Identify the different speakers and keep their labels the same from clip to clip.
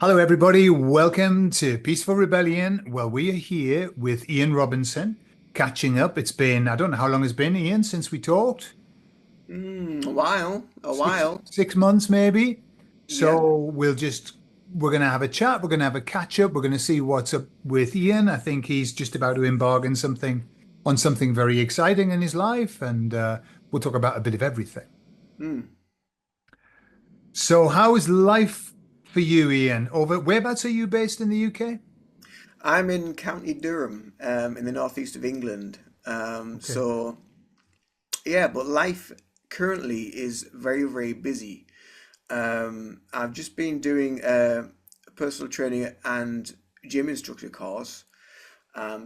Speaker 1: Hello, everybody. Welcome to Peaceful Rebellion. Well, we are here with Ian Robinson catching up. It's been, I don't know how long it's been, Ian, since we talked.
Speaker 2: A while, a
Speaker 1: Six,
Speaker 2: while.
Speaker 1: 6 months, maybe.
Speaker 2: Yeah.
Speaker 1: So we're going to have a chat. We're going to have a catch up. We're going to see what's up with Ian. I think he's just about to embark on something very exciting in his life. And we'll talk about a bit of everything.
Speaker 2: Mm.
Speaker 1: So, how is life for you, Ian? Whereabouts are you based in the UK?
Speaker 2: I'm in County Durham, in the northeast of England.
Speaker 1: Okay.
Speaker 2: So yeah, but life currently is very, very busy. I've just been doing a personal training and gym instructor course.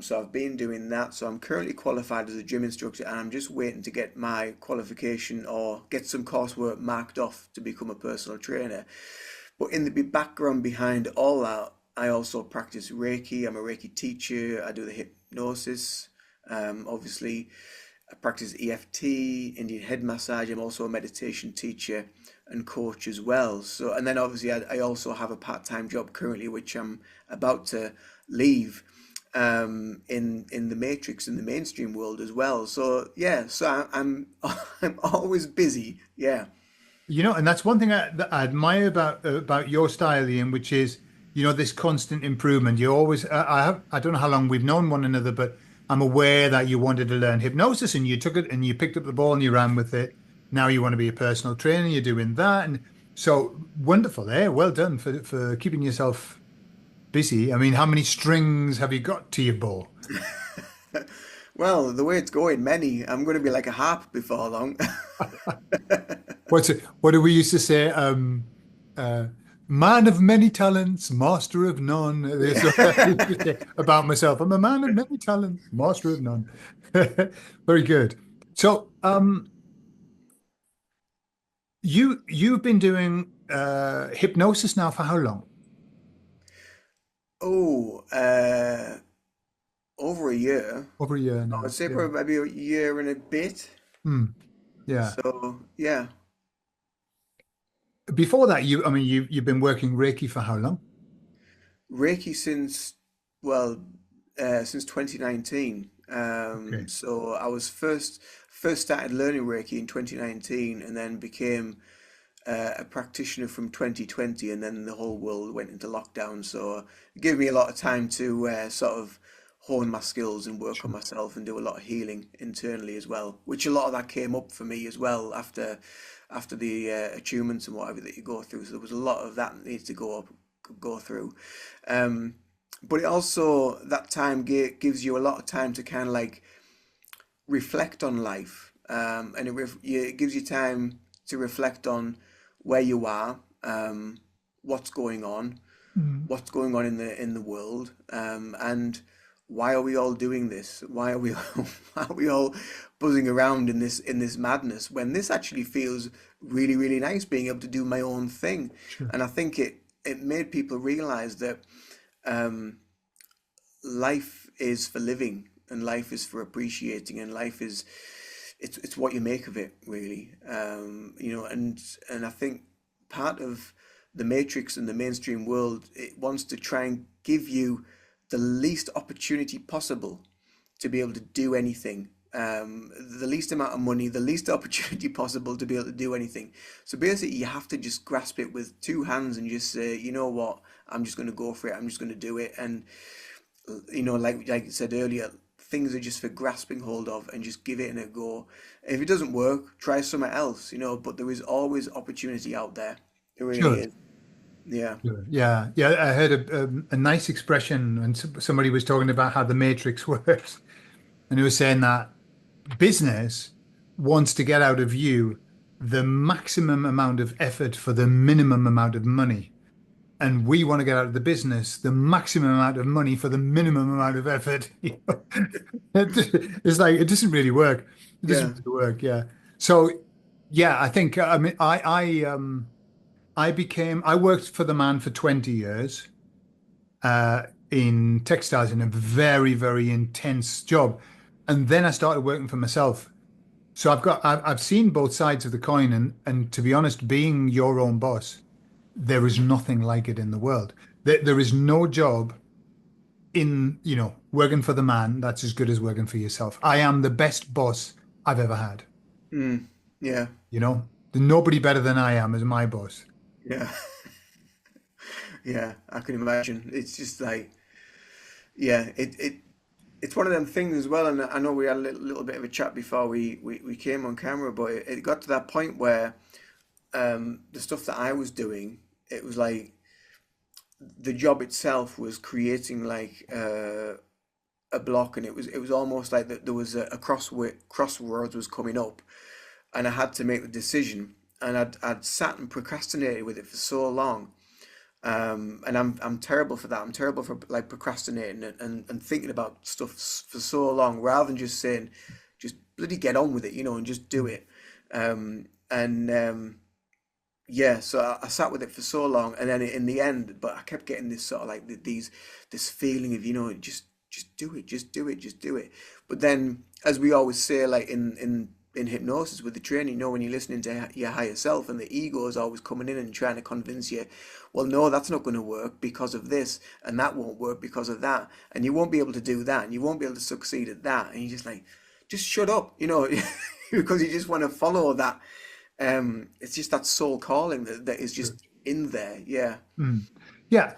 Speaker 2: So I've been doing that. So I'm currently qualified as a gym instructor, and I'm just waiting to get my qualification or get some coursework marked off to become a personal trainer. But in the background behind all that, I also practice Reiki. I'm a Reiki teacher. I do the hypnosis. Obviously, I practice EFT, Indian head massage. I'm also a meditation teacher and coach as well. So, and then obviously, I also have a part-time job currently, which I'm about to leave in the matrix in the mainstream world as well. So yeah, I'm I'm always busy. Yeah.
Speaker 1: And that's one thing that I admire about your style, Ian, which is, this constant improvement. You always, I don't know how long we've known one another, but I'm aware that you wanted to learn hypnosis and you took it and you picked up the ball and you ran with it. Now you want to be a personal trainer, you're doing that. And so wonderful, eh? Well done for keeping yourself busy. I mean, how many strings have you got to your bow?
Speaker 2: Well, the way it's going, many. I'm going to be like a harp before long.
Speaker 1: What do we used to say? Uh, Man of many talents, master of none. That's what I used to say about myself. I'm a man of many talents, master of none. Very good. So, you've been doing hypnosis now for how long?
Speaker 2: Oh, over a year.
Speaker 1: Over a year
Speaker 2: I would
Speaker 1: now.
Speaker 2: say
Speaker 1: Yeah.
Speaker 2: probably maybe a year and a bit.
Speaker 1: Hmm. Yeah.
Speaker 2: So yeah,
Speaker 1: Before that, I mean, you've been working Reiki for how long?
Speaker 2: Reiki since well, since 2019.
Speaker 1: Okay.
Speaker 2: So I was first started learning Reiki in 2019, and then became a practitioner from 2020, and then the whole world went into lockdown. So it gave me a lot of time to sort of hone my skills and work on
Speaker 1: Sure.
Speaker 2: myself and do a lot of healing internally as well. Which a lot of that came up for me as well after the attunements and whatever that you go through. So there was a lot of that needs to go through. Um, but it also that time gives you a lot of time to kind of like reflect on life, and it gives you time to reflect on where you are, what's going on,
Speaker 1: Mm.
Speaker 2: in the world, and why are we all doing this? Why are we why are we all buzzing around in this madness when this actually feels really really nice being able to do my own thing?
Speaker 1: Sure.
Speaker 2: And I think it made people realize that um, life is for living and life is for appreciating and life is it's what you make of it really, and I think part of the matrix and the mainstream world, it wants to try and give you the least opportunity possible to be able to do anything, the least amount of money, the least opportunity possible to be able to do anything. So basically you have to just grasp it with two hands and just say, you know what, I'm just going to go for it, I'm just going to do it. And like I said earlier, things are just for grasping hold of and just give it a go. If it doesn't work, try something else, but there is always opportunity out there. It really
Speaker 1: Sure.
Speaker 2: is. Yeah.
Speaker 1: Sure. Yeah, yeah. I heard a nice expression when somebody was talking about how the matrix works, and he was saying that business wants to get out of you the maximum amount of effort for the minimum amount of money, and we want to get out of the business the maximum amount of money for the minimum amount of effort. It's like it doesn't really work. It doesn't
Speaker 2: Yeah.
Speaker 1: really work. Yeah. So, yeah, I think I mean I worked for the man for 20 years in textiles in a very, very intense job. And then I started working for myself. So I've seen both sides of the coin, and to be honest, being your own boss there is nothing like it in the world. There is no job in, working for the man that's as good as working for yourself. I am the best boss I've ever had,
Speaker 2: Mm, yeah,
Speaker 1: you know? There's nobody better than I am as my boss.
Speaker 2: yeah, yeah. I can imagine. It's just like, yeah, it's one of them things as well. And I know we had a little bit of a chat before we came on camera, but it got to that point where the stuff that I was doing, it was like the job itself was creating like a block, and it was almost like that there was a crossroads was coming up, and I had to make the decision, and I'd sat and procrastinated with it for so long. And I'm terrible for that. I'm terrible for like procrastinating and thinking about stuff for so long, rather than just saying, just bloody get on with it, and just do
Speaker 1: Mm.
Speaker 2: it. And Yeah, so I sat with it for so long, and then in the end, but I kept getting this sort of like this feeling of, just do it, just do it, just do it. But then, as we always say, like in hypnosis with the training, when you're listening to your higher self, and the ego is always coming in and trying to convince you, well, no, that's not going to work because of this, and that won't work because of that, and you won't be able to do that, and you won't be able to succeed at that, and you're just like, just shut up, because you just want to follow that. It's just that soul calling that is
Speaker 1: Sure.
Speaker 2: just in there. Yeah.
Speaker 1: Mm. Yeah.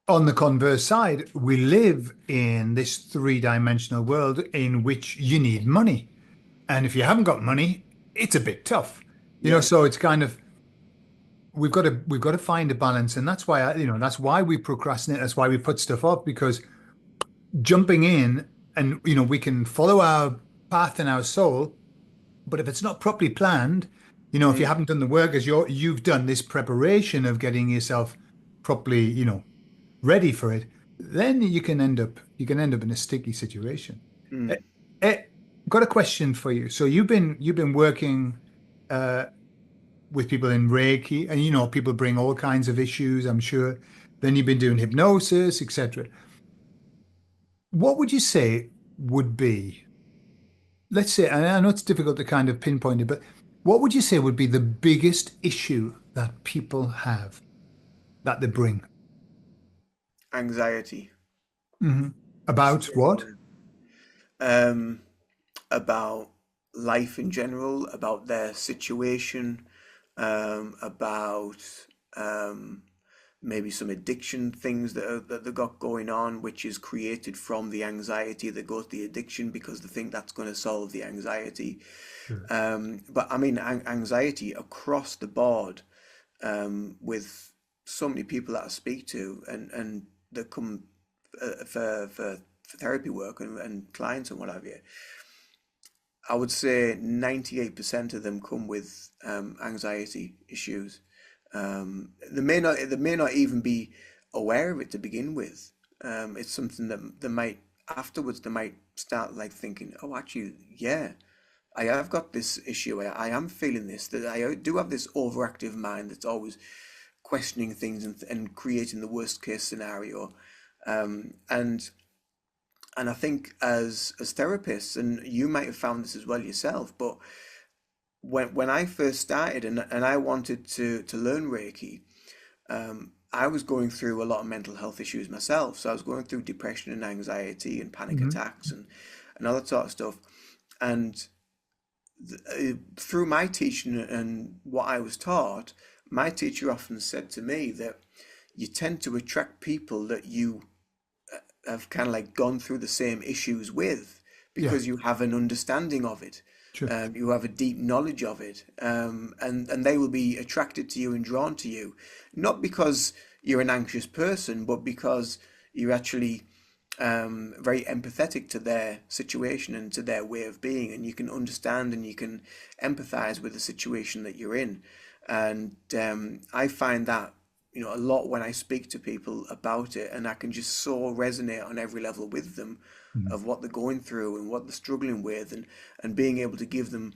Speaker 1: On the converse side, we live in this three-dimensional world in which you need money. And if you haven't got money, it's a bit tough.
Speaker 2: Yeah.
Speaker 1: So it's kind of we've got to find a balance. And that's why that's why we procrastinate. That's why we put stuff off, because jumping in and we can follow our path and our soul, but if it's not properly planned, if you
Speaker 2: Mm,
Speaker 1: haven't done the work as you've done this preparation of getting yourself properly, ready for it, then you can end up in a sticky situation. Eh,
Speaker 2: mm.
Speaker 1: eh, got a question for you. So you've been working uh, with people in Reiki, and people bring all kinds of issues, I'm sure. Then you've been doing hypnosis, etc. What would you say would be, let's say, and I know it's difficult to kind of pinpoint it, but what would you say would be the biggest issue that people have that they bring?
Speaker 2: Anxiety.
Speaker 1: Hmm. About
Speaker 2: Straight
Speaker 1: what?
Speaker 2: away. Um, about life in general, about their situation, about um, maybe some addiction things that they got going on, which is created from the anxiety that goes to the addiction because they think that's going to solve the anxiety.
Speaker 1: Sure.
Speaker 2: But I mean, anxiety across the board, with so many people that I speak to, and that come for therapy work and clients and what have you. I would say 98% of them come with anxiety issues. They may not even be aware of it to begin with. It's something that they might afterwards they might start like thinking, oh, actually, yeah, I have got this issue. I am feeling this. That I do have this overactive mind that's always questioning things and creating the worst case scenario. And I think as therapists, and you might have found this as well yourself, but when I first started and I wanted to learn Reiki, I was going through a lot of mental health issues myself. So I was going through depression and anxiety and panic
Speaker 1: Hmm.
Speaker 2: attacks and all that sort of stuff. And through my teaching and what I was taught, my teacher often said to me that you tend to attract people that you have kind of like gone through the same issues with
Speaker 1: Yeah,
Speaker 2: because you have an understanding of it.
Speaker 1: sure.
Speaker 2: You have a deep knowledge of it, and they will be attracted to you and drawn to you, not because you're an anxious person, but because you're actually very empathetic to their situation and to their way of being, and you can understand and you can empathize with the situation that you're in. And I find that a lot when I speak to people about it, and I can just so resonate on every level with them
Speaker 1: Mhm.
Speaker 2: of what they're going through and what they're struggling with, and being able to give them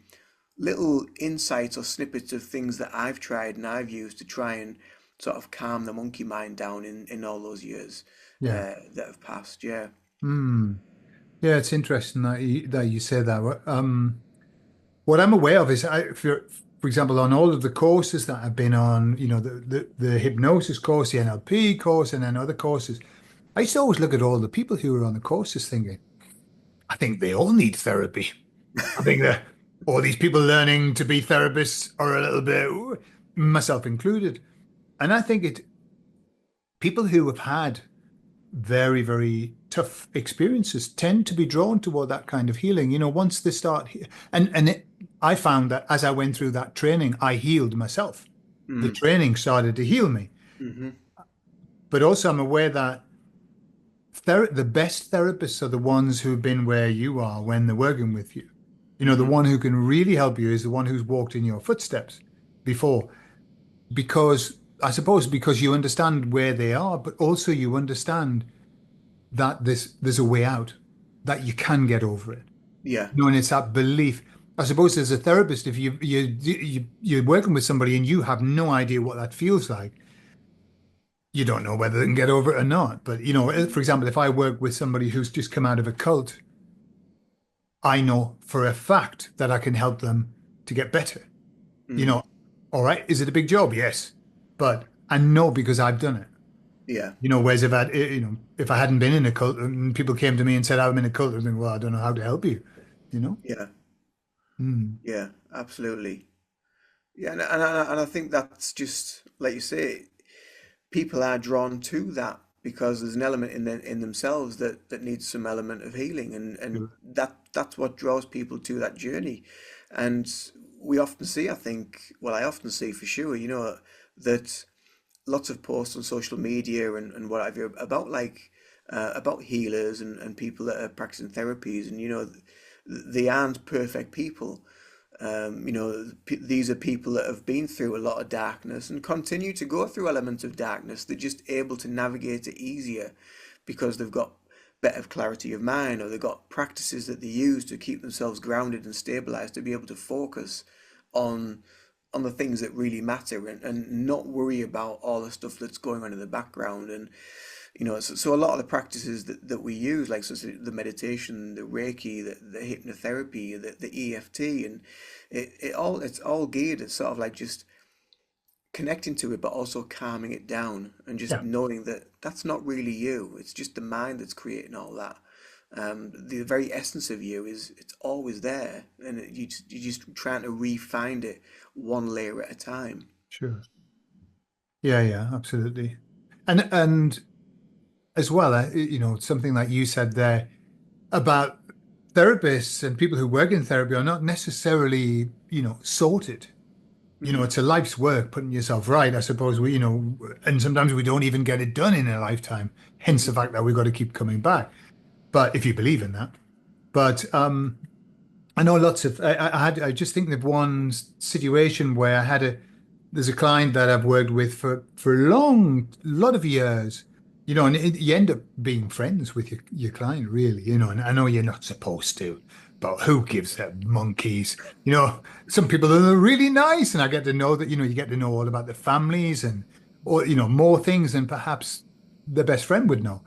Speaker 2: little insights or snippets of things that I've tried and I've used to try and sort of calm the monkey mind down in all those years
Speaker 1: Yeah.
Speaker 2: that have passed. Yeah.
Speaker 1: Hmm. Yeah, it's interesting that you say that. What I'm aware of is, for example, on all of the courses that I've been on, the hypnosis course, the NLP course, and then other courses, I used to always look at all the people who were on the courses thinking, I think they all need therapy. I think that all these people learning to be therapists are a little bit, ooh, myself included. And I think people who have had very, very tough experiences tend to be drawn toward that kind of healing. Once they start, I found that as I went through that training, I healed myself. The
Speaker 2: Mm.
Speaker 1: training started to heal me.
Speaker 2: Hmm.
Speaker 1: But also, I'm aware that the best therapists are the ones who've been where you are when they're working with you. The
Speaker 2: Hmm.
Speaker 1: one who can really help you is the one who's walked in your footsteps before. Because I suppose because you understand where they are, but also you understand that there's a way out, that you can get over it.
Speaker 2: Yeah.
Speaker 1: And it's that belief. I suppose as a therapist, if you're working with somebody and you have no idea what that feels like, you don't know whether they can get over it or not. But for example, if I work with somebody who's just come out of a cult, I know for a fact that I can help them to get better. You
Speaker 2: Mm.
Speaker 1: know, all right, is it a big job? Yes, but I know because I've done it.
Speaker 2: Yeah.
Speaker 1: Whereas if I hadn't been in a cult and people came to me and said I'm in a cult, I'd think, well, I don't know how to help you. You know?
Speaker 2: Yeah.
Speaker 1: Mm.
Speaker 2: Yeah. Absolutely. Yeah, and I think that's just like you say, people are drawn to that because there's an element in themselves that needs some element of healing, and
Speaker 1: Sure.
Speaker 2: that's what draws people to that journey. And we often see, I think, well, I often see for sure, that lots of posts on social media and what have you about about healers and people that are practicing therapies, and they aren't perfect people. These are people that have been through a lot of darkness and continue to go through elements of darkness. They're just able to navigate it easier because they've got better clarity of mind, or they've got practices that they use to keep themselves grounded and stabilized to be able to focus on the things that really matter, and not worry about all the stuff that's going on in the background. And so a lot of the practices that we use, like the meditation, the Reiki, the hypnotherapy, the EFT, and it's all geared at sort of like just connecting to it, but also calming it down and just
Speaker 1: Yeah,
Speaker 2: knowing that that's not really you. It's just the mind that's creating all that. The very essence of you is it's always there, and you're just trying to re-find it one layer at a time.
Speaker 1: sure. Yeah, yeah, absolutely. And as well, something like you said there about therapists and people who work in therapy are not necessarily, sorted.
Speaker 2: Mm.
Speaker 1: It's a life's work putting yourself right. I suppose and sometimes we don't even get it done in a lifetime. Hence the fact that we've got to keep coming back. But if you believe in that. But I know lots of I just think of one situation where there's a client that I've worked with for a lot of years, and you end up being friends with your client, really, and I know you're not supposed to, but who gives them monkeys? Some people are really nice, and I get to know that, you get to know all about the families and or more things than perhaps the best friend would know.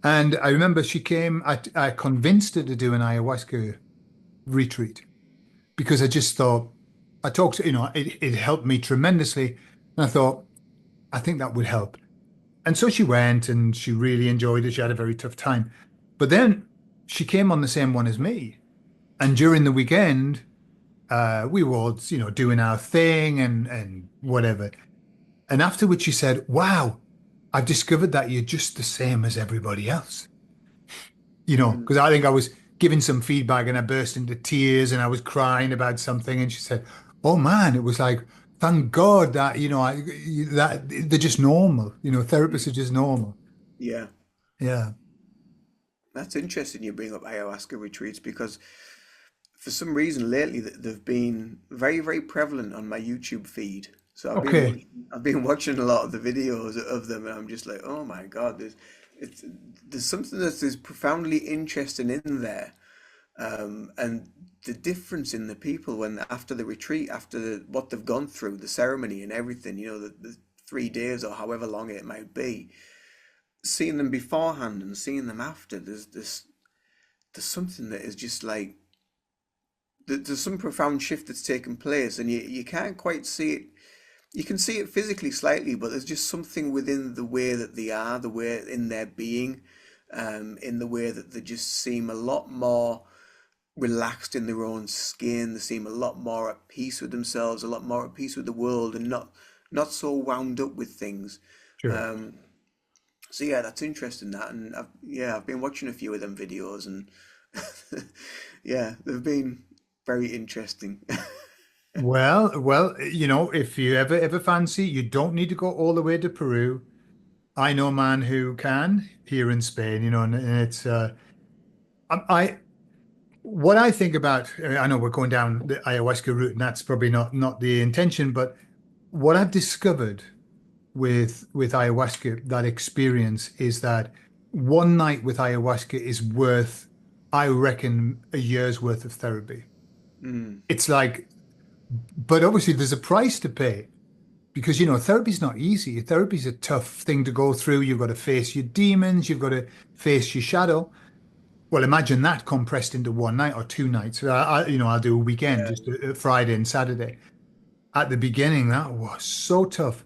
Speaker 1: And I remember she came, I convinced her to do an ayahuasca retreat because I just thought I talked to, it helped me tremendously. And I thought, I think that would help. And so she went and she really enjoyed it. She had a very tough time. But then she came on the same one as me. And during the weekend, we were all, doing our thing and whatever. And afterwards she said, wow, I've discovered that you're just the same as everybody else.
Speaker 2: Mm.
Speaker 1: Because I think I was giving some feedback and I burst into tears and I was crying about something. And she said, "Oh man, it was like, thank God that, that they're just normal. Therapists are
Speaker 2: Mm.
Speaker 1: just normal."
Speaker 2: Yeah,
Speaker 1: Yeah.
Speaker 2: that's interesting you bring up ayahuasca retreats because for some reason lately they've been very, very prevalent on my YouTube feed. So
Speaker 1: Okay.
Speaker 2: I've been watching a lot of the videos of them, and I'm just like, oh my God, it's there's something that is profoundly interesting in there. And the difference in the people when after the retreat, after what they've gone through, the ceremony and everything, the 3 days or however long it might be, seeing them beforehand and seeing them after, there's something that is just like there's some profound shift that's taken place, and you can't quite see it. You can see it physically slightly, but there's just something within the way that they are, the way in their being, in the way that they just seem a lot more relaxed in their own skin. They seem a lot more at peace with themselves, a lot more at peace with the world, and not so wound up with things.
Speaker 1: Sure.
Speaker 2: Um, so yeah, that's interesting. That, and I've been watching a few of them videos, and yeah, they've been very interesting.
Speaker 1: Well, if you ever fancy, you don't need to go all the way to Peru. I know a man who can here in Spain, and it's I what I think about. I know we're going down the ayahuasca route, and that's probably not the intention, but what I've discovered with ayahuasca, that experience is that one night with ayahuasca is worth, I reckon, a year's worth of therapy.
Speaker 2: Mm,
Speaker 1: It's like, but obviously there's a price to pay because therapy's not easy. Therapy's a tough thing to go through. You've got to face your demons, you've got to face your shadow. Well, imagine that compressed into one night or two nights. I'll do a weekend,
Speaker 2: yeah.
Speaker 1: just a Friday and Saturday. At the beginning, that was so tough.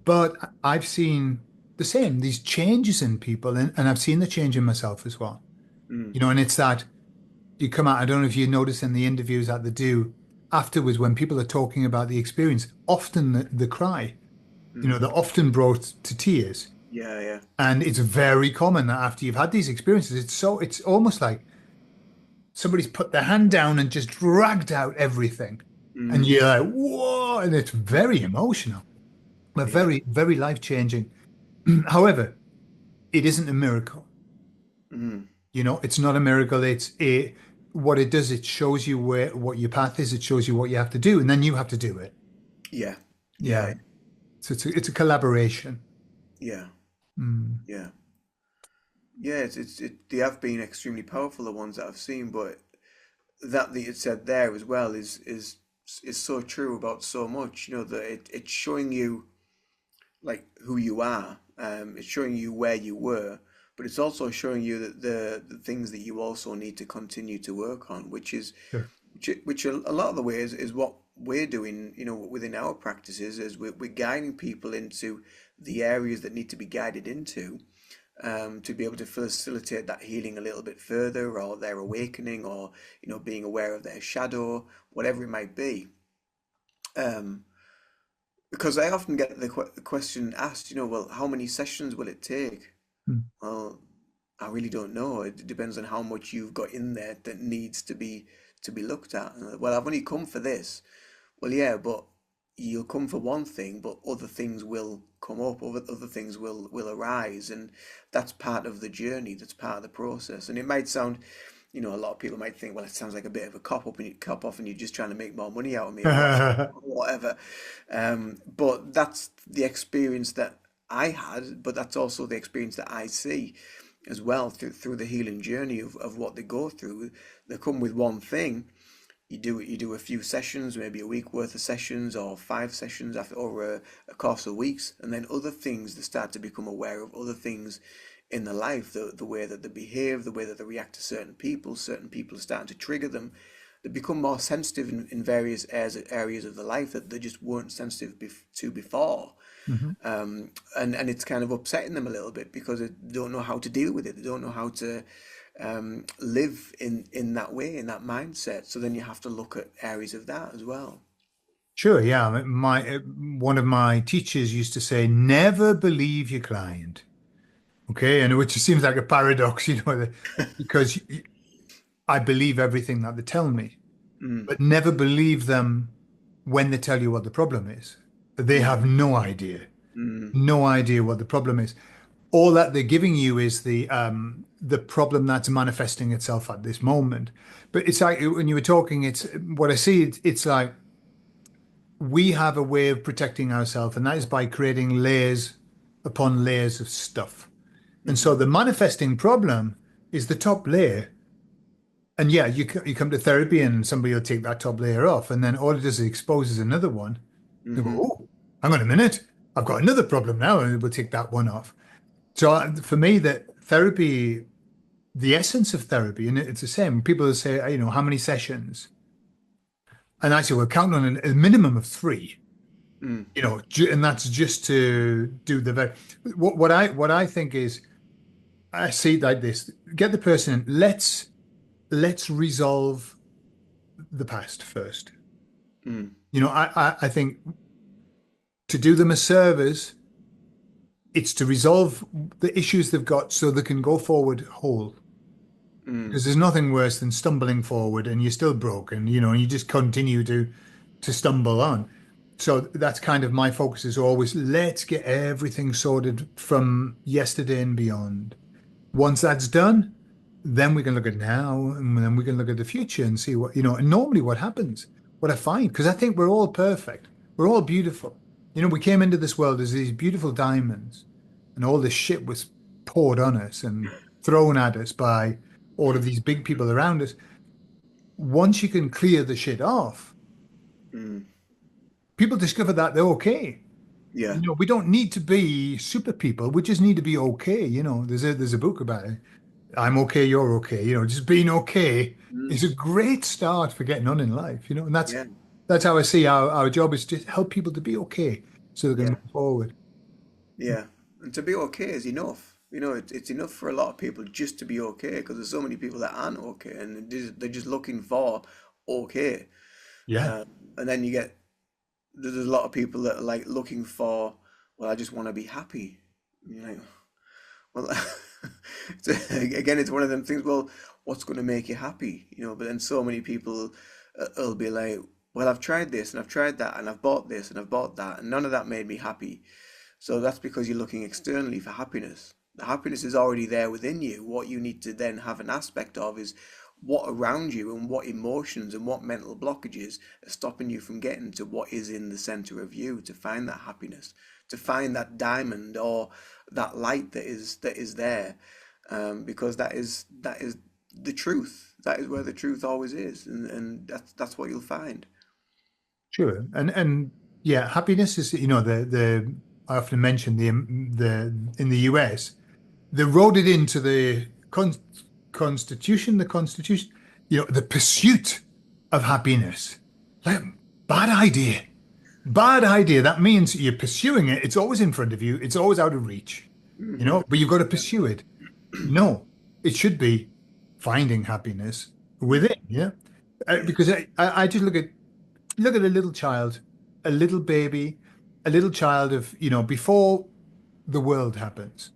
Speaker 1: But I've seen the same, these changes in people, and I've seen the change in myself as well.
Speaker 2: Mm,
Speaker 1: And it's that you come out, I don't know if you notice in the interviews that they do afterwards when people are talking about the experience, often the cry,
Speaker 2: mm,
Speaker 1: they're often brought to tears.
Speaker 2: yeah, yeah.
Speaker 1: And it's very common that after you've had these experiences, it's almost like somebody's put their hand down and just dragged out everything. And
Speaker 2: Mm,
Speaker 1: you're like, whoa, and it's very emotional, but
Speaker 2: yeah.
Speaker 1: very, very life-changing. However, it isn't a miracle.
Speaker 2: Mm,
Speaker 1: It's not a miracle. What it does, it shows you what your path is, it shows you what you have to do, and then you have to do it.
Speaker 2: yeah.
Speaker 1: Yeah.
Speaker 2: Yeah.
Speaker 1: So it's a collaboration.
Speaker 2: Yeah.
Speaker 1: Mm.
Speaker 2: Yeah. Yeah. They have been extremely powerful, the ones that I've seen, but that you said there as well is so true about so much. That it's showing you like who you are. It's showing you where you were, but it's also showing you that the things that you also need to continue to work on,
Speaker 1: Sure.
Speaker 2: which a lot of the ways is what we're doing. Within our practices, is we're guiding people into the areas that need to be guided into. To be able to facilitate that healing a little bit further, or their awakening, or being aware of their shadow, whatever it might be. Um, because I often get the question asked, well, how many sessions will it take?
Speaker 1: Mm.
Speaker 2: Well, I really don't know. It depends on how much you've got in there that needs to be looked at. Well, I've only come for this. Well, yeah, but you'll come for one thing, but other things will come up, other things will arise, and that's part of the journey. That's part of the process. And it might sound, a lot of people might think, well, it sounds like a bit of a cop off, and you're just trying to make more money out of me, or whatever. But that's the experience that I had, but that's also the experience that I see as well through the healing journey of what they go through. They come with one thing. You do a few sessions, maybe a week worth of sessions, or 5 sessions over a course of weeks, and then other things they start to become aware of, other things in their life, the way that they behave, the way that they react to certain people are starting to trigger them. They become more sensitive in various areas of their life that they just weren't sensitive to before.
Speaker 1: Mhm.
Speaker 2: And it's kind of upsetting them a little bit because they don't know how to deal with it. They don't know how to live in that way, in that mindset. So then you have to look at areas of that as well.
Speaker 1: Sure, yeah. One of my teachers used to say, never believe your client. Okay, and which seems like a paradox, because I believe everything that they tell me,
Speaker 2: Mm,
Speaker 1: but never believe them when they tell you what the problem is. They
Speaker 2: mm,
Speaker 1: have no idea,
Speaker 2: mm,
Speaker 1: no idea what the problem is. All that they're giving you is the problem that's manifesting itself at this moment. But it's like when you were talking, it's what I see. It's like we have a way of protecting ourselves, and that is by creating layers upon layers of stuff. And so
Speaker 2: mm-hmm,
Speaker 1: the manifesting problem is the top layer. And yeah, you come to therapy and somebody will take that top layer off, and then all it does is exposes another one. You go,
Speaker 2: mm-hmm,
Speaker 1: oh, hang on a minute, I've got another problem now, and we'll take that one off. So for me, that therapy, the essence of therapy, and it's the same. People say, how many sessions? And I say, well, count on a minimum of three,
Speaker 2: Mm,
Speaker 1: and that's just to do the very, what I think is, I see it like this, get the person in, let's resolve the past first.
Speaker 2: mm,
Speaker 1: I think to do them a service, it's to resolve the issues they've got so they can go forward whole.
Speaker 2: mm.
Speaker 1: Because there's nothing worse than stumbling forward and you're still broken, and you just continue to stumble on. So that's kind of my focus is always let's get everything sorted from yesterday and beyond. Once that's done, then we can look at now and then we can look at the future and see and normally what happens, what I find, because I think we're all perfect. We're all beautiful. We came into this world as these beautiful diamonds and all this shit was poured on us and thrown at us by all of these big people around us. Once you can clear the shit off,
Speaker 2: Mm.
Speaker 1: people discover that they're okay.
Speaker 2: Yeah.
Speaker 1: We don't need to be super people. We just need to be okay. There's a book about it. I'm okay, you're okay. Just being okay
Speaker 2: Mm.
Speaker 1: is a great start for getting on in life. And that's
Speaker 2: Yeah.
Speaker 1: that's how I see our job is to help people to be okay so they can
Speaker 2: Yeah.
Speaker 1: move forward.
Speaker 2: Yeah. And to be okay is enough. It's enough for a lot of people just to be okay because there's so many people that aren't okay and they're just looking for okay.
Speaker 1: Yeah,
Speaker 2: Um, and then there's a lot of people that are like looking for, well, I just want to be happy. And you're like, well, again, it's one of them things. Well, what's going to make you happy? But then so many people will be like, well, I've tried this and I've tried that and I've bought this and I've bought that and none of that made me happy. So that's because you're looking externally for happiness. The happiness is already there within you. What you need to then have an aspect of is what around you and what emotions and what mental blockages are stopping you from getting to what is in the center of you to find that happiness, to find that diamond or that light that is there, because that is the truth. That is where the truth always is, and that's what you'll find.
Speaker 1: sure. And yeah, happiness is, the I often mention the in the US, they wrote it into the Constitution, the pursuit of happiness. Like, bad idea. Bad idea. That means you're pursuing it. It's always in front of you. It's always out of reach,
Speaker 2: Hmm.
Speaker 1: but you've got to
Speaker 2: Yeah.
Speaker 1: pursue it. No, it should be finding happiness
Speaker 2: Mm.
Speaker 1: within, yeah.
Speaker 2: Yeah.
Speaker 1: Because I just look at a little child, a little baby, a little child of, before the world happens.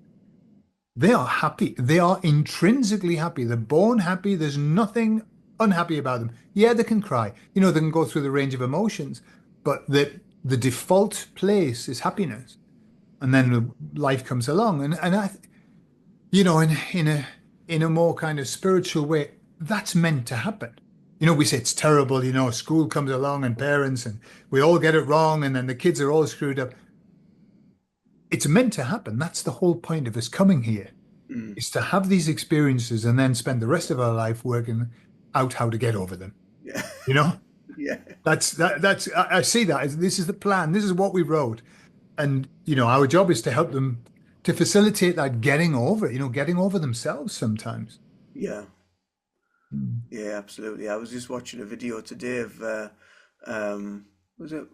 Speaker 1: They are happy. They are intrinsically happy. They're born happy. There's nothing unhappy about them. Yeah, they can cry. They can go through the range of emotions, but the default place is happiness. And
Speaker 2: Yeah.
Speaker 1: then life comes along. And in a more kind of spiritual way, that's meant to happen. We say it's terrible, school comes along and parents and we all get it wrong and then the kids are all screwed up. It's meant to happen. That's the whole point of us coming here.
Speaker 2: Mm.
Speaker 1: Is to have these experiences and then spend the rest of our life working out how to get over them.
Speaker 2: Yeah.
Speaker 1: You know,
Speaker 2: Yeah.
Speaker 1: I see that as this is the plan. This is what we wrote. And our job is to help them to facilitate that getting over themselves sometimes.
Speaker 2: Yeah.
Speaker 1: Mm.
Speaker 2: Yeah, absolutely. I was just watching a video today of was it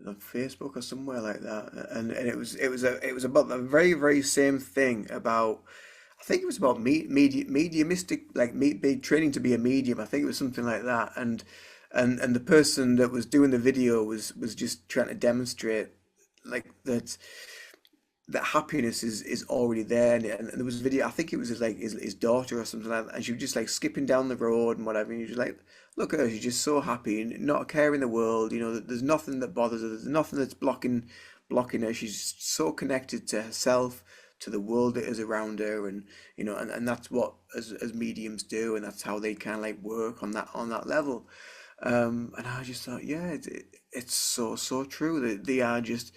Speaker 2: on Facebook or somewhere like that, and it was about the very very same thing about. I think it was about mediumistic, like be training to be a medium. I think it was something like that, and the person that was doing the video was just trying to demonstrate like that happiness is already there, and there was a video. I think it was his daughter or something like that, and she was just like skipping down the road and whatever. And you're just like, look at her, she's just so happy and not a care in the world. There's nothing that bothers her. There's nothing that's blocking her. She's so connected to herself, to the world that is around her, and that's what as mediums do, and that's how they kind of like work on that level. And I just thought, yeah, it's so true that they are just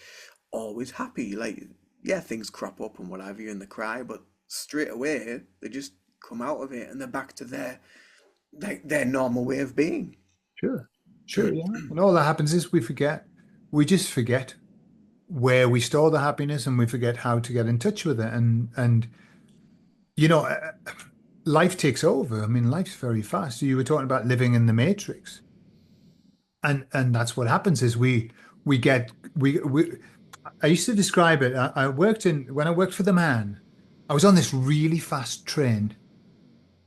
Speaker 2: always happy. Like, yeah, things crop up and what have you, and they cry, but straight away they just come out of it and they're back to their normal way of being.
Speaker 1: Sure, sure, yeah. And all that happens is we just forget where we store the happiness and we forget how to get in touch with it. And you know, life takes over. I mean, life's very fast. You were talking about living in the Matrix. and that's what happens is we get we I used to describe it. I worked in when I worked for the man, I was on this really fast train.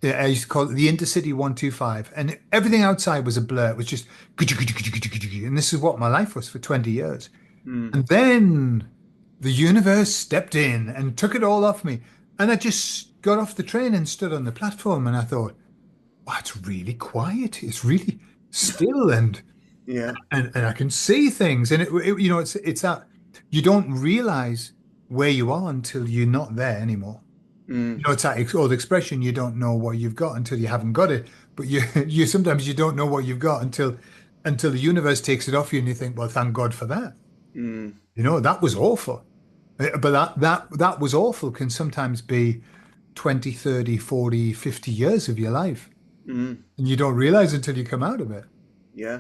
Speaker 1: Yeah, I used to call it the Intercity 125, and everything outside was a blur. It was just, and this is what my life was for 20 years.
Speaker 2: Mm.
Speaker 1: And then the universe stepped in and took it all off me. And I just got off the train and stood on the platform, and I thought, wow, it's really quiet. It's really still,
Speaker 2: Yeah.
Speaker 1: and I can see things. And it's that you don't realize where you are until you're not there anymore.
Speaker 2: Mm.
Speaker 1: It's that old expression, you don't know what you've got until you haven't got it. But you you sometimes you don't know what you've got until the universe takes it off you and you think, well, thank God for that.
Speaker 2: Mm.
Speaker 1: That was awful. But that was awful can sometimes be 20, 30, 40, 50 years of your life.
Speaker 2: Mm.
Speaker 1: And you don't realize until you come out of it.
Speaker 2: Yeah.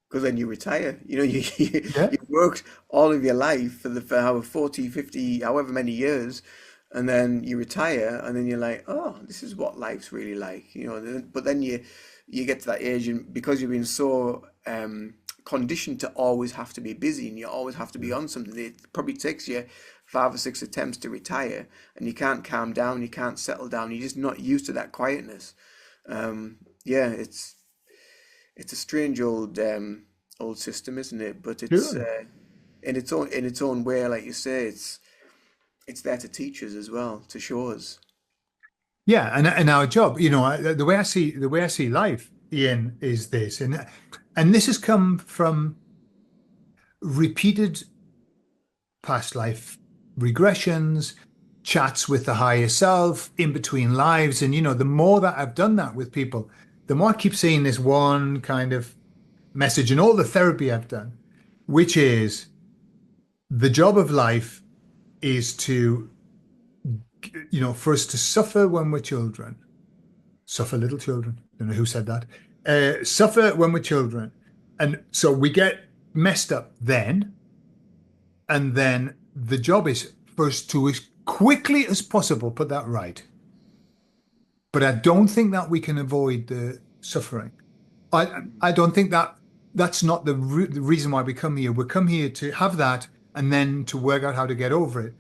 Speaker 2: Because then you retire. You know,
Speaker 1: Yeah.
Speaker 2: you've worked all of your life for however 40, 50, however many years, and then you retire, and then you're like, oh, this is what life's really like. But then you get to that age, and because you've been so conditioned to always have to be busy and you always have to be on something, it probably takes you 5 or 6 attempts to retire, and you can't calm down, you can't settle down, you're just not used to that quietness. Yeah, it's a strange old system, isn't it? But it's
Speaker 1: Sure.
Speaker 2: in its own way, like you say, it's there to teach us as well, to show us.
Speaker 1: Yeah, and our job, the way I see life, Ian, is this, and this has come from repeated past life regressions, chats with the higher self in between lives. And, the more that I've done that with people, the more I keep seeing this one kind of message in all the therapy I've done, which is the job of life is to, for us to suffer when we're children, suffer little children. I don't know who said that. Suffer when we're children. And so we get messed up then. And then the job is for us to, as quickly as possible, put that right. But I don't think that we can avoid the suffering. I don't think that that's not the reason why we come here. We come here to have that and then to work out how to get over it.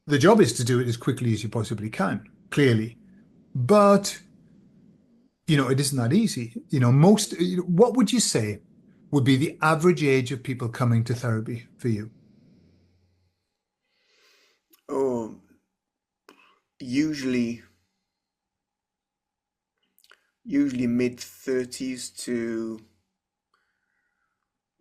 Speaker 1: The job is to do it as quickly as you possibly can, clearly. But, it isn't that easy. What would you say would be the average age of people coming to therapy for you?
Speaker 2: Oh, usually usually mid 30s to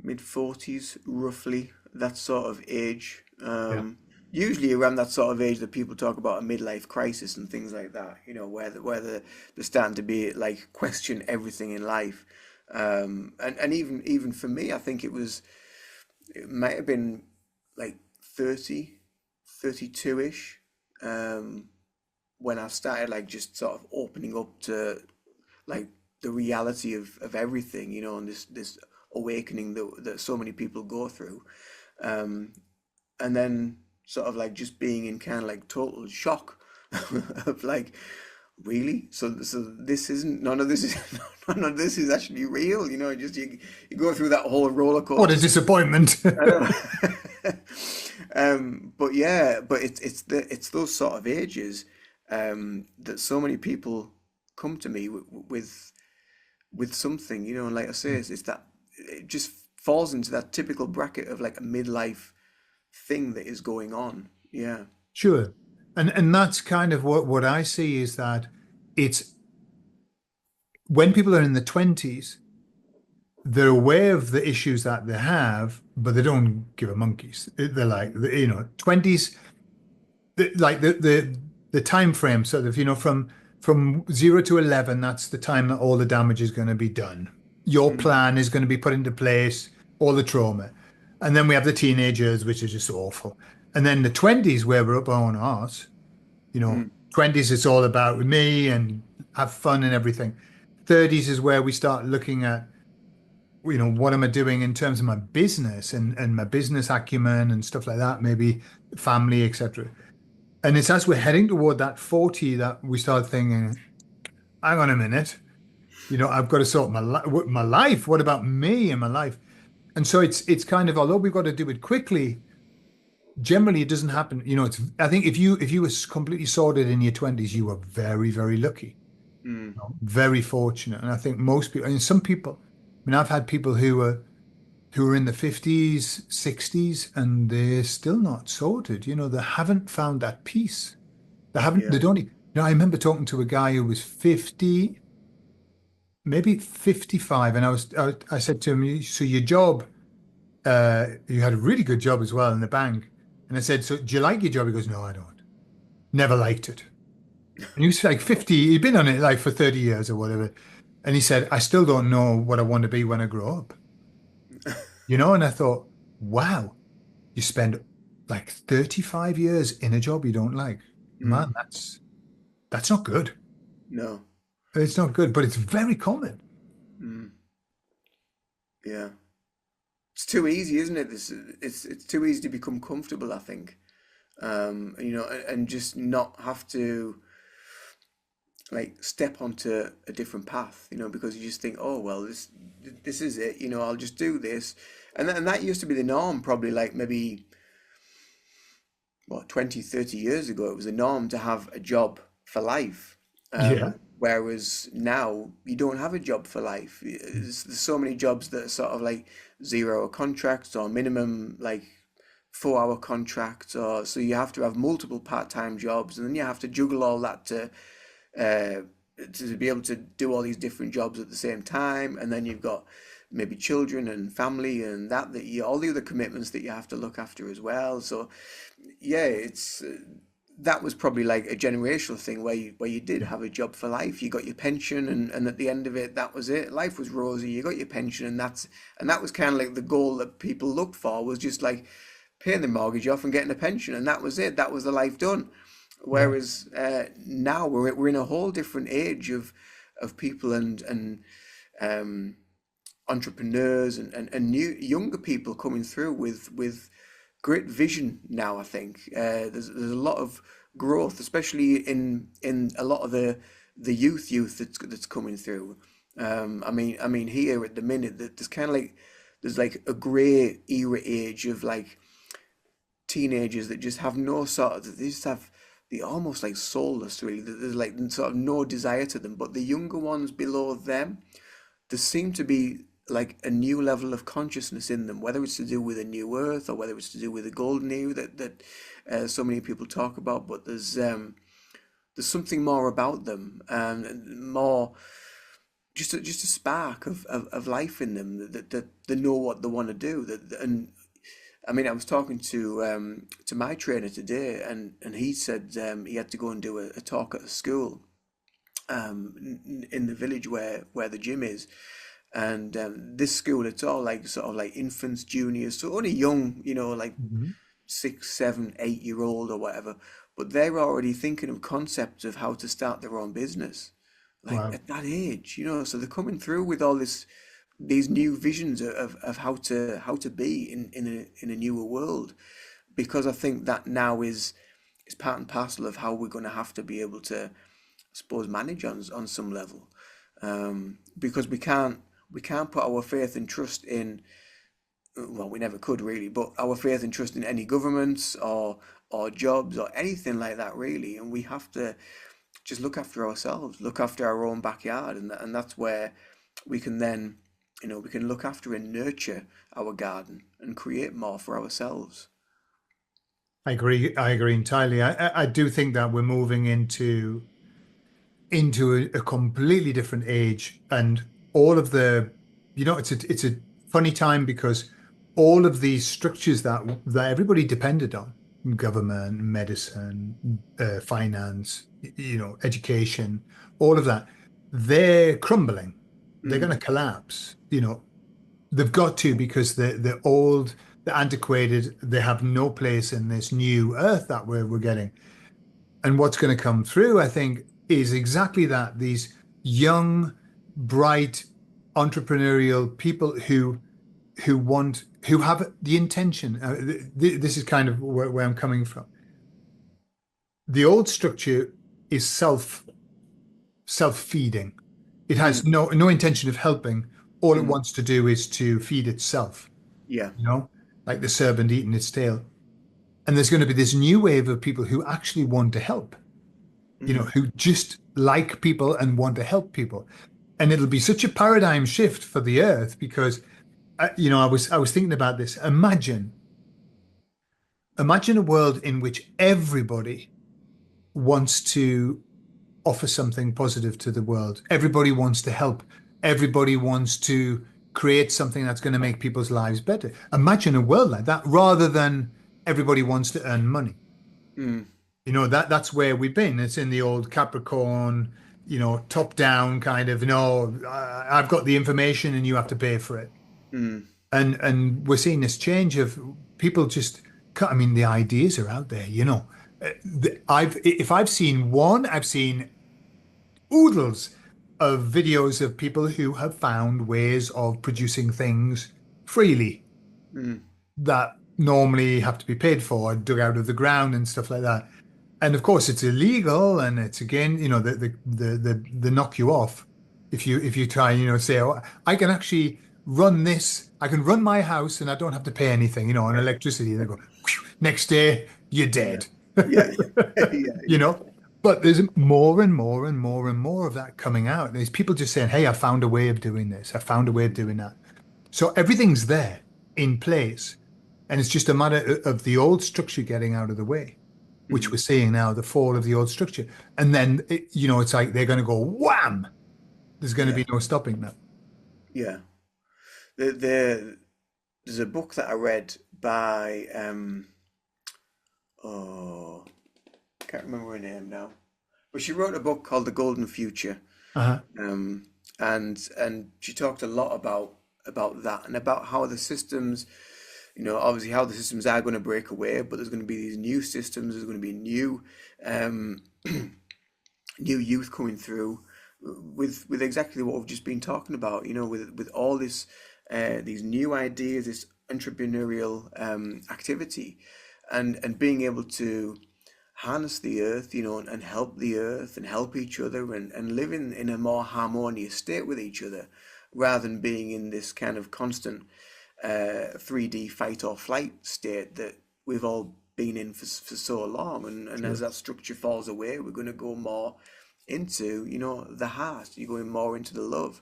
Speaker 2: mid 40s, roughly that sort of age.
Speaker 1: Yeah,
Speaker 2: Usually around that sort of age that people talk about a midlife crisis and things like that. They're starting to be like question everything in life. And even for me, I think it might have been like 30, 32-ish, when I started like just sort of opening up to like the reality of everything, and this awakening that so many people go through. Um, and then sort of like just being in kind of like total shock of like, really? So this isn't none of this is none of this is actually real, just you go through that whole roller
Speaker 1: what a
Speaker 2: coaster.
Speaker 1: disappointment.
Speaker 2: I know. But yeah, but it's those sort of ages, that so many people come to me with something, and like I say, it's that it just falls into that typical bracket of like a midlife thing that is going on. Yeah.
Speaker 1: Sure. And that's kind of what I see is that it's when people are in the 20s, they're aware of the issues that they have, but they don't give a monkey's. They're like, 20s, like the time frame sort of, from 0 to 11, that's the time that all the damage is going to be done. Your
Speaker 2: Mm,
Speaker 1: plan is going to be put into place, all the trauma. And then we have the teenagers, which is just awful. And then the 20s, where we're up our own arse, you know,
Speaker 2: mm,
Speaker 1: 20s, it's all about me and have fun and everything. 30s is where we start looking at, what am I doing in terms of my business and my business acumen and stuff like that, maybe family, etc. And it's as we're heading toward that 40 that we start thinking, hang on a minute, I've got to sort my life. What about me and my life? And so it's kind of, although we've got to do it quickly, generally it doesn't happen. It's I think if you were completely sorted in your 20s, you were very, very lucky,
Speaker 2: Mm,
Speaker 1: very fortunate. And I think most people, and some people, I mean, I've had people who are in the 50s, 60s, and they're still not sorted. They haven't found that peace. They
Speaker 2: yeah.
Speaker 1: don't, I remember talking to a guy who was 50, maybe 55, and I said to him, so your job, you had a really good job as well in the bank. And I said, so do you like your job? He goes, no, I don't. Never liked it. And he was like 50, he'd been on it like for 30 years or whatever. And he said, I still don't know what I want to be when I grow up. And I thought, wow, you spend like 35 years in a job you don't like.
Speaker 2: Mm,
Speaker 1: Man, that's not good.
Speaker 2: no.
Speaker 1: It's not good, but it's very common.
Speaker 2: Mm, yeah. It's too easy, isn't it? It's too easy to become comfortable, I think. And just not have to like step onto a different path, because you just think, oh well, this is it, I'll just do this. And that used to be the norm probably like maybe what 20, 30 years ago. It was the norm to have a job for life.
Speaker 1: Yeah.
Speaker 2: Whereas now you don't have a job for life. There's so many jobs that are sort of like 0 hour contracts or minimum like 4 hour contracts, or so you have to have multiple part-time jobs, and then you have to juggle all that uh, to be able to do all these different jobs at the same time, and then you've got maybe children and family and that you all the other commitments that you have to look after as well. So yeah, it's that was probably like a generational thing where you did
Speaker 1: Yeah.
Speaker 2: have a job for life. You got your pension, and at the end of it, that was it. Life was rosy. You got your pension, and that was kind of like the goal that people looked for, was just like paying the mortgage off and getting a pension, and that was it. That was the life done.
Speaker 1: Yeah.
Speaker 2: Whereas now we're in a whole different age of people and um, entrepreneurs and new younger people coming through with great vision now. I think there's a lot of growth, especially in a lot of the youth that's coming through. I mean, here at the minute, that there's like a grey era age of like teenagers that just have no sort of, they just have, they almost like soulless really. There's like sort of no desire to them. But the younger ones below them, there seem to be like a new level of consciousness in them, whether it's to do with a new earth or whether it's to do with the golden era that so many people talk about. But there's something more about them, and more just a spark of life in them, that they know what they want to do. And I mean, I was talking to my trainer today, and he said he had to go and do a talk at a school in the village where the gym is. And this school, it's all like sort of like infants, juniors, so only young, like
Speaker 1: Mhm.
Speaker 2: 6, 7, 8 year old or whatever. But they're already thinking of concepts of how to start their own business, like
Speaker 1: Wow.
Speaker 2: at that age, So they're coming through with all these new visions of how to be in a newer world, because I think that now is part and parcel of how we're going to have to be able to, I suppose, manage on some level, because we can't put our faith and trust in, well, we never could really, but our faith and trust in any governments or jobs or anything like that really, and we have to just look after ourselves, look after our own backyard, and that's where we can then, we can look after and nurture our garden and create more for ourselves.
Speaker 1: I agree. I agree entirely. I do think that we're moving into a completely different age, and all of it's a funny time because all of these structures that everybody depended on, government, medicine, finance, education, all of that, they're crumbling. They're going to
Speaker 2: Mm,
Speaker 1: collapse. They've got to, because they're old, they're antiquated, they have no place in this new earth that we're getting. And what's going to come through, I think, is exactly that. These young, bright, entrepreneurial people who have the intention. This is kind of where I'm coming from. The old structure is self-feeding. It has
Speaker 2: Mm.
Speaker 1: no intention of helping. All it
Speaker 2: Mm.
Speaker 1: wants to do is to feed itself,
Speaker 2: Yeah.
Speaker 1: you know, like the serpent eating its tail. And there's going to be this new wave of people who actually want to help,
Speaker 2: Mm.
Speaker 1: who just like people and want to help people. And it'll be such a paradigm shift for the earth because, I was thinking about this. Imagine a world in which everybody wants to offer something positive to the world. Everybody wants to help. Everybody wants to create something that's going to make people's lives better. Imagine a world like that rather than everybody wants to earn money.
Speaker 2: Mm.
Speaker 1: That's where we've been. It's in the old Capricorn, top down kind of, no, I've got the information and you have to pay for it.
Speaker 2: Mm.
Speaker 1: And we're seeing this change of people just, I mean, the ideas are out there. If I've seen one, I've seen oodles of videos of people who have found ways of producing things freely
Speaker 2: Mm.
Speaker 1: that normally have to be paid for, dug out of the ground and stuff like that. And of course, it's illegal, and it's again, the knock you off if you try, say, oh, I can actually run this, I can run my house, and I don't have to pay anything, on electricity. And they go, "Whew, next day, you're
Speaker 2: Yeah.
Speaker 1: dead."
Speaker 2: Yeah. Yeah.
Speaker 1: You
Speaker 2: Yeah.
Speaker 1: know, but there's more and more and more and more of that coming out. There's people just saying, "Hey, I found a way of doing this. I found a way of doing that." So everything's there in place, and it's just a matter of the old structure getting out of the way, which
Speaker 2: Mm.
Speaker 1: we're seeing now, the fall of the old structure. And then, it's like they're going to go wham. There's going to
Speaker 2: Yeah.
Speaker 1: be no stopping that.
Speaker 2: Yeah. There's a book that I read by oh, can't remember her name now, but she wrote a book called The Golden Future.
Speaker 1: Uh-huh.
Speaker 2: Um, and she talked a lot about that and about how the systems, obviously how the systems are going to break away, but there's going to be these new systems. There's going to be new um, new youth coming through with exactly what we've just been talking about. With all this these new ideas, this entrepreneurial activity, and being able to harness the earth, and help the earth and help each other and live in a more harmonious state with each other rather than being in this kind of constant 3D fight or flight state that we've all been in for so long. And as
Speaker 1: True.
Speaker 2: that structure falls away, we're going to go more into, the heart. You're going more into the love.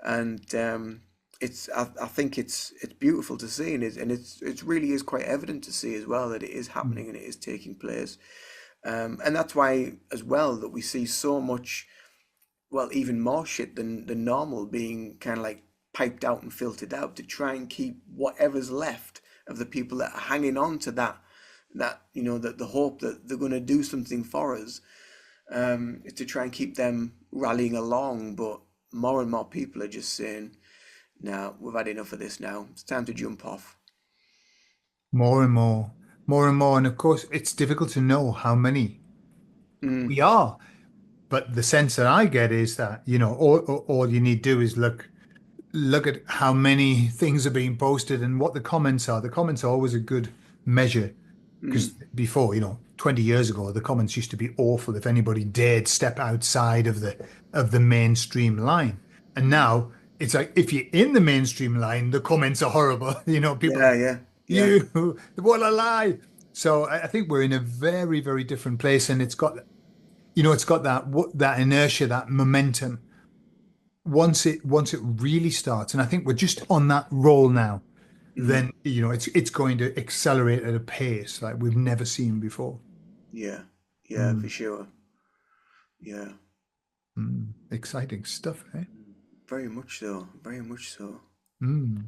Speaker 2: And I think it's beautiful to see, and it really is quite evident to see as well that it is
Speaker 1: Mm.
Speaker 2: happening and it is taking place. And that's why as well that we see so much, well, even more shit than normal being kind of like piped out and filtered out to try and keep whatever's left of the people that are hanging on to that that the hope that they're going to do something for us, is to try and keep them rallying along. But more and more people are just saying, "Now we've had enough of this. Now it's time to jump off."
Speaker 1: More and more, more and more. And of course, it's difficult to know how many
Speaker 2: Mm.
Speaker 1: we are. But the sense that I get is that, all you need to do is look at how many things are being posted and what the comments are. The comments are always a good measure because
Speaker 2: Mm.
Speaker 1: before, 20 years ago, the comments used to be awful if anybody dared step outside of the mainstream line. And
Speaker 2: Mm.
Speaker 1: now it's like if you're in the mainstream line, the comments are horrible. People,
Speaker 2: Yeah, yeah, yeah.
Speaker 1: you, what a lie. So I think we're in a very, very different place, and it's got that inertia, that momentum once it really starts, and I think we're just on that roll now,
Speaker 2: Mm.
Speaker 1: then it's going to accelerate at a pace like we've never seen before.
Speaker 2: Yeah, yeah, for
Speaker 1: Mm,
Speaker 2: sure. Yeah,
Speaker 1: exciting stuff, eh?
Speaker 2: very much so. Very much so.
Speaker 1: Mm.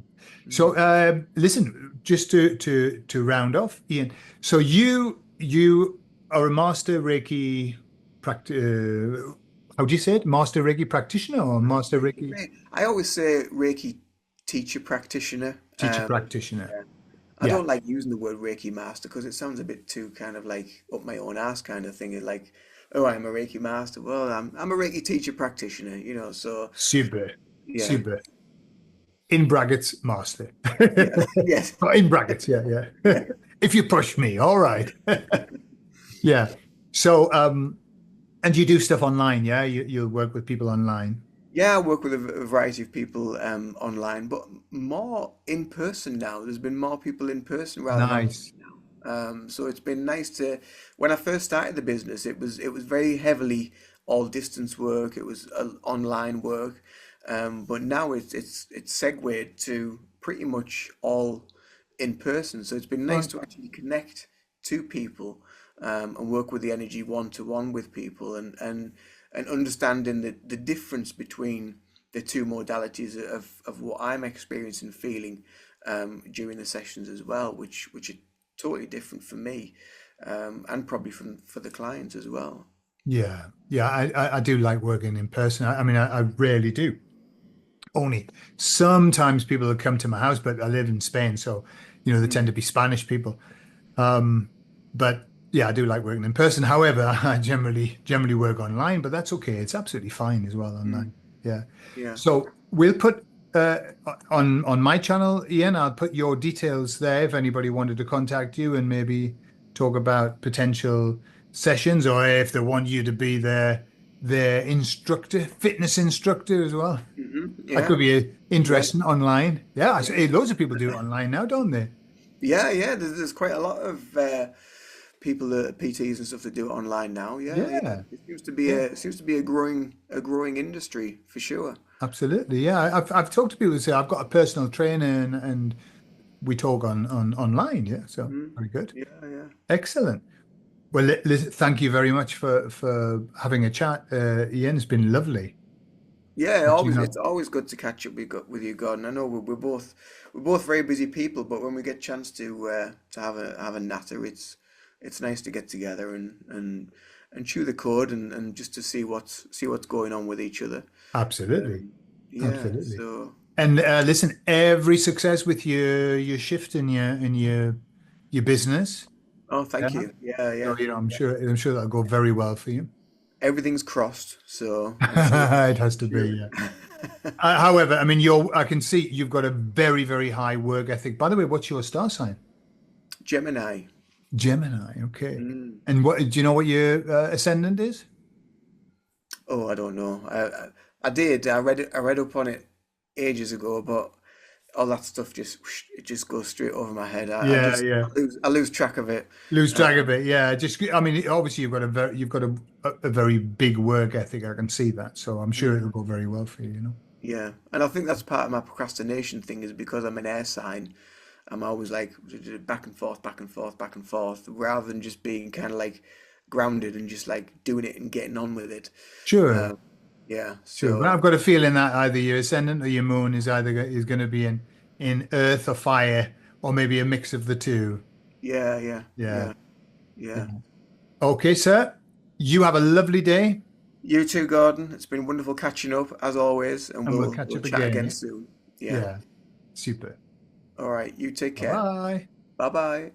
Speaker 1: So
Speaker 2: Mm.
Speaker 1: listen, just to round off, Ian. So you are a master Reiki how do you say it? Master Reiki practitioner or master Reiki
Speaker 2: I always say Reiki teacher practitioner.
Speaker 1: teacher practitioner?
Speaker 2: Yeah. I
Speaker 1: Yeah.
Speaker 2: don't like using the word Reiki master because it sounds a bit too kind of like up my own ass kind of thing. It like, oh, I'm a Reiki master. Well, I'm a Reiki teacher practitioner, so
Speaker 1: Super.
Speaker 2: yeah,
Speaker 1: Super. In brackets, master.
Speaker 2: yeah, yes,
Speaker 1: Oh, in brackets, yeah, yeah.
Speaker 2: yeah.
Speaker 1: If you push me, all right. Yeah. So, and you do stuff online, yeah? You'll work with people online.
Speaker 2: Yeah, I work with a variety of people online, but more in person now. There's been more people in person rather than online
Speaker 1: Nice.
Speaker 2: now. So it's been nice to. When I first started the business, it was very heavily all distance work. It was online work, but now it's segued to pretty much all in person. So it's been nice
Speaker 1: Right.
Speaker 2: to actually connect to people and work with the energy one to one with people and understanding the difference between the two modalities of what I'm experiencing and feeling during the sessions as well, which are totally different for me and probably for the clients as well.
Speaker 1: Yeah. Yeah. I do like working in person. I mean, I rarely do. Only sometimes people will come to my house, but I live in Spain, so they tend to
Speaker 2: Mm,
Speaker 1: be Spanish people. Um, but yeah, I do like working in person. However, I generally work online, but that's okay. It's absolutely fine as well
Speaker 2: mm,
Speaker 1: online. Yeah.
Speaker 2: yeah.
Speaker 1: So we'll put on my channel, Ian, I'll put your details there if anybody wanted to contact you and maybe talk about potential sessions, or if they want you to be their instructor, fitness instructor as well. That
Speaker 2: Yeah.
Speaker 1: could be
Speaker 2: Yeah.
Speaker 1: interesting online. Yeah,
Speaker 2: Yeah.
Speaker 1: loads of people do it online now, don't they?
Speaker 2: Yeah. Yeah. There's quite a lot of people that PTs and stuff that do it online now. Yeah. Yeah.
Speaker 1: Yeah.
Speaker 2: It seems to be a growing industry for sure.
Speaker 1: Absolutely, yeah. I've talked to people who say I've got a personal trainer and we talk on online. Yeah, so
Speaker 2: Mm,
Speaker 1: very good,
Speaker 2: yeah. Yeah.
Speaker 1: excellent. Well, listen, thank you very much for having a chat, Ian. It's been lovely
Speaker 2: Yeah,
Speaker 1: catching up.
Speaker 2: it's always good to catch up with you, Gordon. I know we're both very busy people, but when we get a chance to have a natter, it's nice to get together and chew the cud and just to see what's going on with each other.
Speaker 1: Absolutely,
Speaker 2: Um, yeah,
Speaker 1: absolutely.
Speaker 2: so
Speaker 1: And listen, every success with your shift in your business.
Speaker 2: oh,
Speaker 1: Yeah.
Speaker 2: thank you. Yeah,
Speaker 1: So
Speaker 2: yeah, yeah.
Speaker 1: I'm sure that'll go very well for you.
Speaker 2: Everything's crossed, so I'm sure.
Speaker 1: It has to
Speaker 2: Sure.
Speaker 1: be, yeah. However, I mean, I can see you've got a very, very high work ethic. By the way, what's your star sign?
Speaker 2: Gemini.
Speaker 1: Gemini. Okay.
Speaker 2: Mm.
Speaker 1: And what do you know what your ascendant is?
Speaker 2: Oh, I don't know. I did. I read up on it ages ago, but all that stuff just it just goes straight over my head. I
Speaker 1: Yeah,
Speaker 2: just
Speaker 1: yeah.
Speaker 2: I lose track of it.
Speaker 1: Lose
Speaker 2: Uh,
Speaker 1: track of it. Yeah. I mean, obviously you've got a very big work ethic. I can see that. So I'm sure it'll
Speaker 2: yeah,
Speaker 1: go very well for you.
Speaker 2: yeah, and I think that's part of my procrastination thing is because I'm an air sign. I'm always like back and forth, back and forth, back and forth, rather than just being kind of like grounded and just like doing it and getting on with it.
Speaker 1: Sure.
Speaker 2: Uh, yeah,
Speaker 1: Sure. But
Speaker 2: so
Speaker 1: I've got a feeling that either your ascendant or your moon is going to be in earth or fire, or maybe a mix of the two.
Speaker 2: yeah, yeah,
Speaker 1: Yeah.
Speaker 2: yeah,
Speaker 1: Yeah.
Speaker 2: yeah.
Speaker 1: Okay, sir. You have a lovely day,
Speaker 2: You too, Gordon. It's been wonderful catching up as always, and
Speaker 1: and we'll
Speaker 2: we'll
Speaker 1: catch
Speaker 2: we'll
Speaker 1: up
Speaker 2: chat
Speaker 1: again.
Speaker 2: again
Speaker 1: Yeah.
Speaker 2: soon. Yeah.
Speaker 1: Yeah. Super.
Speaker 2: All right. You take
Speaker 1: Bye
Speaker 2: care.
Speaker 1: bye.
Speaker 2: Bye bye.